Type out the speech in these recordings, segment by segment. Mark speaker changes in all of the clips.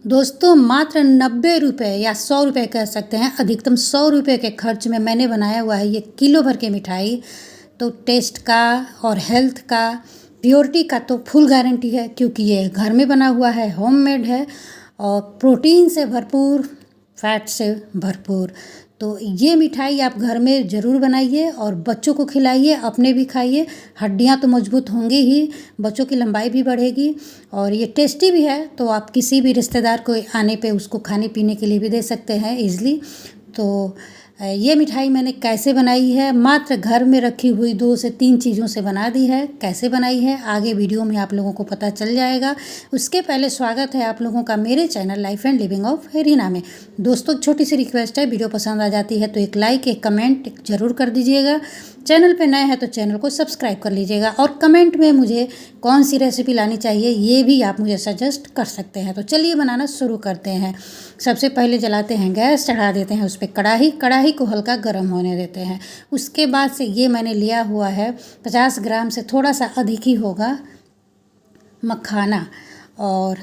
Speaker 1: दोस्तों मात्र 90 रुपये या 100 रुपये कह सकते हैं, अधिकतम 100 रुपये के खर्च में मैंने बनाया हुआ है ये किलो भर के मिठाई। तो टेस्ट का और हेल्थ का, प्योरिटी का तो फुल गारंटी है, क्योंकि ये घर में बना हुआ है, होममेड है और प्रोटीन से भरपूर, फैट से भरपूर। तो ये मिठाई आप घर में ज़रूर बनाइए और बच्चों को खिलाइए, अपने भी खाइए। हड्डियाँ तो मजबूत होंगी ही, बच्चों की लंबाई भी बढ़ेगी और ये टेस्टी भी है। तो आप किसी भी रिश्तेदार को आने पे उसको खाने पीने के लिए भी दे सकते हैं ईज़िली। तो ये मिठाई मैंने कैसे बनाई है, मात्र घर में रखी हुई 2 से 3 चीज़ों से बना दी है। कैसे बनाई है आगे वीडियो में आप लोगों को पता चल जाएगा। उसके पहले स्वागत है आप लोगों का मेरे channel life and living of Reena में। दोस्तों छोटी सी रिक्वेस्ट है, वीडियो पसंद आ जाती है तो एक लाइक, एक कमेंट ज़रूर कर दीजिएगा। चैनल पे नए हैं तो चैनल को सब्सक्राइब कर लीजिएगा और कमेंट में मुझे कौन सी रेसिपी लानी चाहिए ये भी आप मुझे सजेस्ट कर सकते हैं। तो चलिए बनाना शुरू करते हैं। सबसे पहले जलाते हैं गैस, चढ़ा देते हैं उस पर कढ़ाई को हल्का गर्म होने देते हैं। उसके बाद से ये मैंने लिया हुआ है 50 ग्राम से थोड़ा सा अधिक ही होगा मखाना, और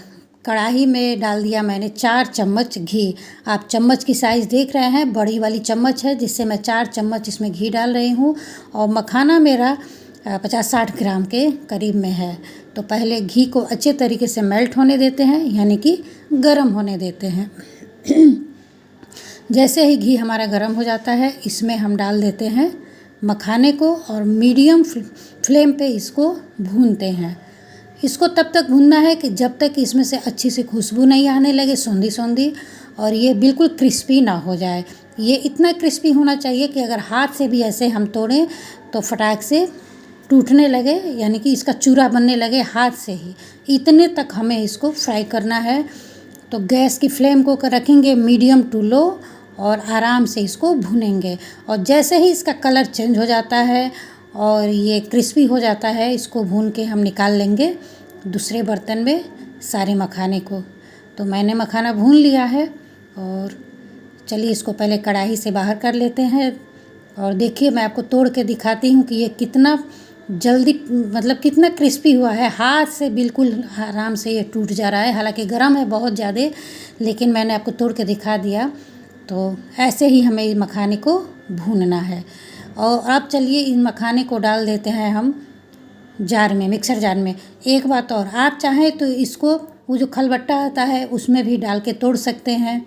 Speaker 1: कढ़ाई में डाल दिया मैंने 4 चम्मच घी। आप चम्मच की साइज़ देख रहे हैं, बड़ी वाली चम्मच है जिससे मैं 4 चम्मच इसमें घी डाल रही हूँ। और मखाना मेरा 50-60 ग्राम के करीब में है। तो पहले घी को अच्छे तरीके से मेल्ट होने देते हैं, यानी कि गर्म होने देते हैं। जैसे ही घी हमारा गर्म हो जाता है, इसमें हम डाल देते हैं मखाने को और मीडियम फ्लेम पे इसको भूनते हैं। इसको तब तक भूनना है कि जब तक इसमें से अच्छी सी खुशबू नहीं आने लगे, सौंधी सौंधी, और ये बिल्कुल क्रिस्पी ना हो जाए। ये इतना क्रिस्पी होना चाहिए कि अगर हाथ से भी ऐसे हम तोड़ें तो फटाक से टूटने लगे, यानी कि इसका चूरा बनने लगे हाथ से ही। इतने तक हमें इसको फ्राई करना है। तो गैस की फ्लेम को रखेंगे मीडियम टू लो और आराम से इसको भूनेंगे। और जैसे ही इसका कलर चेंज हो जाता है और ये क्रिस्पी हो जाता है, इसको भून के हम निकाल लेंगे दूसरे बर्तन में सारे मखाने को। तो मैंने मखाना भून लिया है और चलिए इसको पहले कढ़ाई से बाहर कर लेते हैं। और देखिए मैं आपको तोड़ के दिखाती हूँ कि ये कितना जल्दी, मतलब कितना क्रिस्पी हुआ है। हाथ से बिल्कुल आराम से ये टूट जा रहा है, हालांकि गर्म है बहुत ज़्यादा, लेकिन मैंने आपको तोड़ के दिखा दिया। तो ऐसे ही हमें इस मखाने को भूनना है। और अब चलिए इन मखाने को डाल देते हैं हम जार में, मिक्सर जार में। एक बात और, आप चाहें तो इसको वो जो खलबट्टा आता है उसमें भी डाल के तोड़ सकते हैं,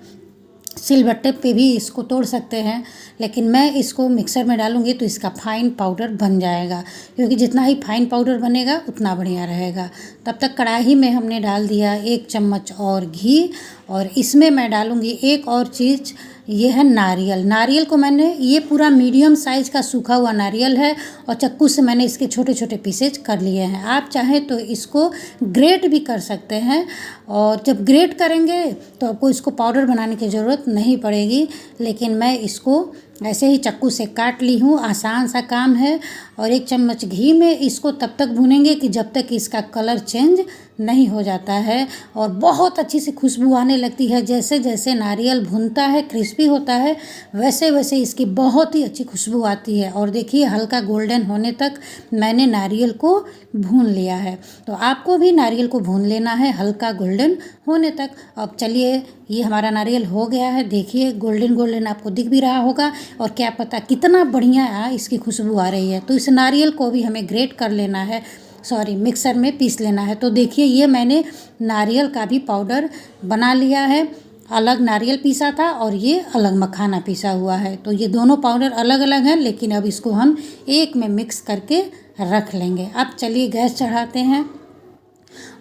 Speaker 1: सिलबट्टे पे भी इसको तोड़ सकते हैं, लेकिन मैं इसको मिक्सर में डालूंगी तो इसका फाइन पाउडर बन जाएगा, क्योंकि जितना ही फाइन पाउडर बनेगा उतना बढ़िया रहेगा। तब तक कढ़ाई में हमने डाल दिया 1 चम्मच और घी, और इसमें मैं डालूंगी एक और चीज़, ये है नारियल। नारियल को मैंने, ये पूरा मीडियम साइज़ का सूखा हुआ नारियल है और चाकू से मैंने इसके छोटे छोटे पीसेज कर लिए हैं। आप चाहें तो इसको ग्रेट भी कर सकते हैं, और जब ग्रेट करेंगे तो आपको इसको पाउडर बनाने की ज़रूरत नहीं पड़ेगी, लेकिन मैं इसको ऐसे ही चाकू से काट ली हूँ। आसान सा काम है। और 1 चम्मच घी में इसको तब तक भूनेंगे कि जब तक इसका कलर चेंज नहीं हो जाता है और बहुत अच्छी सी खुशबू आने लगती है। जैसे जैसे नारियल भुनता है, क्रिस्पी होता है, वैसे वैसे इसकी बहुत ही अच्छी खुशबू आती है। और देखिए हल्का गोल्डन होने तक मैंने नारियल को भून लिया है। तो आपको भी नारियल को भून लेना है हल्का गोल्डन होने तक। अब चलिए, ये हमारा नारियल हो गया है, देखिए गोल्डन गोल्डन आपको दिख भी रहा होगा, और क्या पता कितना बढ़िया इसकी खुशबू आ रही है। तो इस नारियल को भी हमें ग्रेट कर लेना है, सॉरी मिक्सर में पीस लेना है। तो देखिए ये मैंने नारियल का भी पाउडर बना लिया है। अलग नारियल पीसा था और ये अलग मखाना पीसा हुआ है। तो ये दोनों पाउडर अलग अलग हैं, लेकिन अब इसको हम एक में मिक्स करके रख लेंगे। अब चलिए गैस चढ़ाते हैं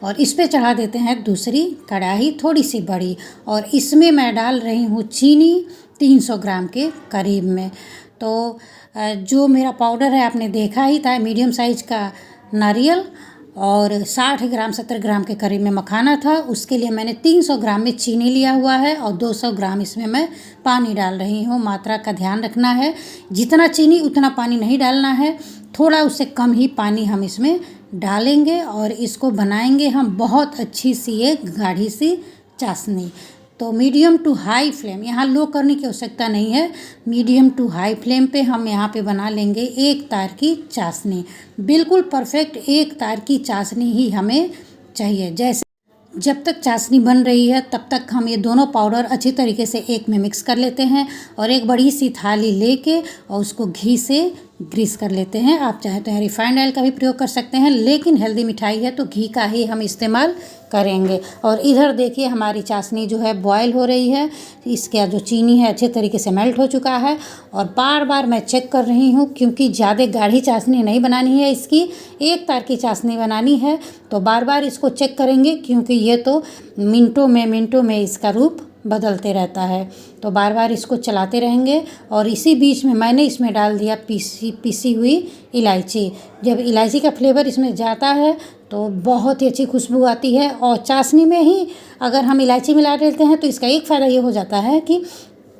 Speaker 1: और इस पे चढ़ा देते हैं दूसरी कढ़ाई थोड़ी सी बड़ी, और इसमें मैं डाल रही हूँ चीनी 300 ग्राम के करीब में। तो जो मेरा पाउडर है आपने देखा ही था, मीडियम साइज़ का नारियल और 60 ग्राम 70 ग्राम के करीब में मखाना था। उसके लिए मैंने 300 ग्राम में चीनी लिया हुआ है और 200 ग्राम इसमें मैं पानी डाल रही हूँ। मात्रा का ध्यान रखना है, जितना चीनी उतना पानी नहीं डालना है, थोड़ा उससे कम ही पानी हम इसमें डालेंगे और इसको बनाएंगे हम बहुत अच्छी सी एक गाढ़ी सी चाशनी। तो मीडियम टू हाई फ्लेम, यहाँ लो करने की आवश्यकता नहीं है, मीडियम टू हाई फ्लेम पे हम यहाँ पे बना लेंगे 1 तार की चाशनी। बिल्कुल परफेक्ट 1 तार की चाशनी ही हमें चाहिए। जब तक चाशनी बन रही है तब तक हम ये दोनों पाउडर अच्छी तरीके से एक में मिक्स कर लेते हैं और एक बड़ी सी थाली लेके और उसको घी से ग्रीस कर लेते हैं। आप चाहे तो यहाँ रिफाइंड ऑयल का भी प्रयोग कर सकते हैं, लेकिन हेल्दी मिठाई है तो घी का ही हम इस्तेमाल करेंगे। और इधर देखिए हमारी चाशनी जो है बॉयल हो रही है, इसका जो चीनी है अच्छे तरीके से मेल्ट हो चुका है। और बार बार मैं चेक कर रही हूँ क्योंकि ज़्यादा गाढ़ी चाशनी नहीं बनानी है, इसकी एक तार की चाशनी बनानी है। तो बार बार इसको चेक करेंगे क्योंकि ये तो मिनटों में इसका रूप बदलते रहता है। तो बार बार इसको चलाते रहेंगे। और इसी बीच में मैंने इसमें डाल दिया पीसी हुई इलायची। जब इलायची का फ्लेवर इसमें जाता है तो बहुत ही अच्छी खुशबू आती है। और चाशनी में ही अगर हम इलायची मिला देते हैं तो इसका एक फ़ायदा ये हो जाता है कि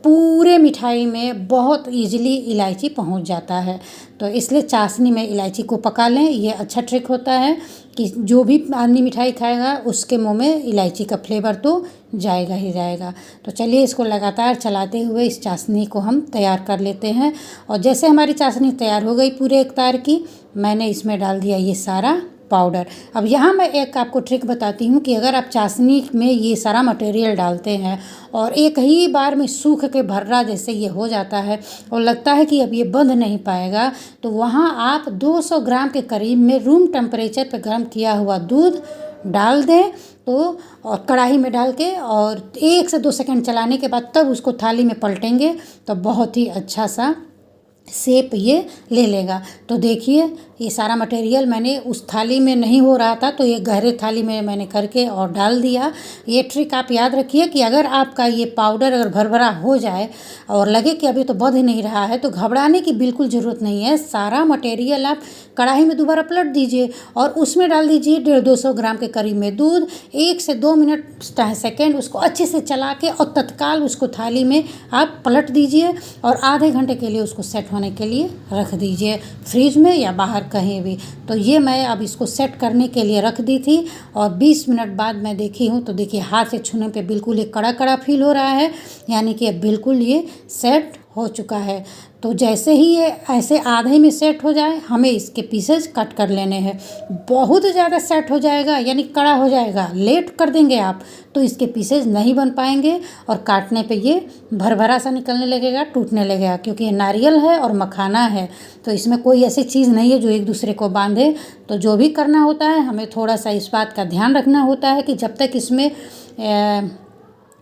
Speaker 1: पूरे मिठाई में बहुत इजीली इलायची पहुंच जाता है। तो इसलिए चाशनी में इलायची को पका लें, ये अच्छा ट्रिक होता है कि जो भी आदमी मिठाई खाएगा उसके मुंह में इलायची का फ्लेवर तो जाएगा ही जाएगा। तो चलिए इसको लगातार चलाते हुए इस चाशनी को हम तैयार कर लेते हैं। और जैसे हमारी चाशनी तैयार हो गई पूरे एक तार की, मैंने इसमें डाल दिया ये सारा पाउडर। अब यहाँ मैं एक आपको ट्रिक बताती हूँ कि अगर आप चाशनी में ये सारा मटेरियल डालते हैं और एक ही बार में सूख के भर्रा जैसे ये हो जाता है और लगता है कि अब ये बंध नहीं पाएगा, तो वहाँ आप 200 ग्राम के करीब में रूम टेम्परेचर पे गर्म किया हुआ दूध डाल दें। तो और कढ़ाई में डाल के और 1 से 2 सेकंड चलाने के बाद तब उसको थाली में पलटेंगे तो बहुत ही अच्छा सा शेप ये ले लेगा। तो देखिए ये सारा मटेरियल मैंने उस थाली में नहीं हो रहा था तो ये गहरे थाली में मैंने करके और डाल दिया। ये ट्रिक आप याद रखिए कि अगर आपका ये पाउडर अगर भरभरा हो जाए और लगे कि अभी तो बंध नहीं रहा है तो घबराने की बिल्कुल ज़रूरत नहीं है। सारा मटेरियल आप कढ़ाई में दोबारा पलट दीजिए और उसमें डाल दीजिए 150 ग्राम के करीब में दूध। 1 से 2 मिनट सेकेंड उसको अच्छे से चला के और तत्काल उसको थाली में आप पलट दीजिए और आधे घंटे के लिए उसको सेट होने के लिए रख दीजिए फ्रिज में या बाहर कहीं भी। तो ये मैं अब इसको सेट करने के लिए रख दी थी और 20 मिनट बाद मैं देखी हूँ तो देखिए हाथ से छूने पे बिल्कुल एक कड़ा कड़ा फील हो रहा है, यानी कि अब बिल्कुल ये सेट हो चुका है। तो जैसे ही ये ऐसे आधे में सेट हो जाए हमें इसके पीसेस कट कर लेने हैं। बहुत ज़्यादा सेट हो जाएगा यानी कड़ा हो जाएगा, लेट कर देंगे आप तो इसके पीसेस नहीं बन पाएंगे और काटने पे ये भरभरा सा निकलने लगेगा, टूटने लगेगा। क्योंकि ये नारियल है और मखाना है तो इसमें कोई ऐसी चीज़ नहीं है जो एक दूसरे को बांधे। तो जो भी करना होता है हमें थोड़ा सा इस बात का ध्यान रखना होता है कि जब तक इसमें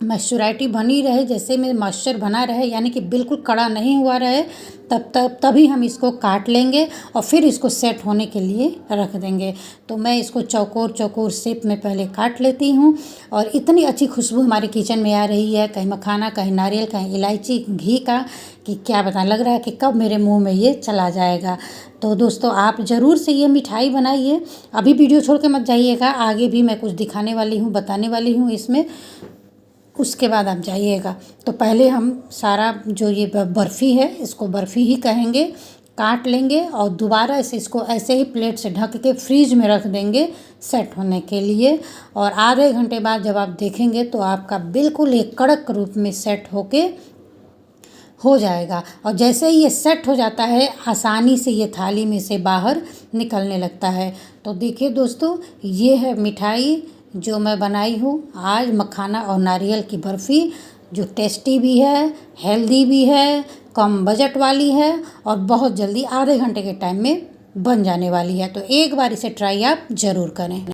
Speaker 1: मॉइस्चराइटी बनी रहे, जैसे में मॉइस्चर बना रहे यानी कि बिल्कुल कड़ा नहीं हुआ रहे, तभी हम इसको काट लेंगे और फिर इसको सेट होने के लिए रख देंगे। तो मैं इसको चौकोर शेप में पहले काट लेती हूँ। और इतनी अच्छी खुशबू हमारे किचन में आ रही है, कहीं मखाना, कहीं नारियल, कहीं इलायची, घी का, कि क्या बताएं, लग रहा है कि कब मेरे मुंह में ये चला जाएगा। तो दोस्तों आप ज़रूर से ये मिठाई बनाइए। अभी वीडियो छोड़ के मत जाइएगा, आगे भी मैं कुछ दिखाने वाली हूँ, बताने वाली हूँ इसमें, उसके बाद आप जाइएगा। तो पहले हम सारा जो ये बर्फ़ी है इसको बर्फ़ी ही कहेंगे, काट लेंगे और दोबारा इसको ऐसे ही प्लेट से ढक के फ्रीज में रख देंगे सेट होने के लिए। और आधे घंटे बाद जब आप देखेंगे तो आपका बिल्कुल एक कड़क रूप में सेट होके हो जाएगा। और जैसे ही ये सेट हो जाता है आसानी से ये थाली में से बाहर निकलने लगता है। तो देखिए दोस्तों ये है मिठाई जो मैं बनाई हूँ आज, मखाना और नारियल की बर्फ़ी, जो टेस्टी भी है, हेल्दी भी है, कम बजट वाली है और बहुत जल्दी आधे घंटे के टाइम में बन जाने वाली है। तो एक बार इसे ट्राई आप ज़रूर करें।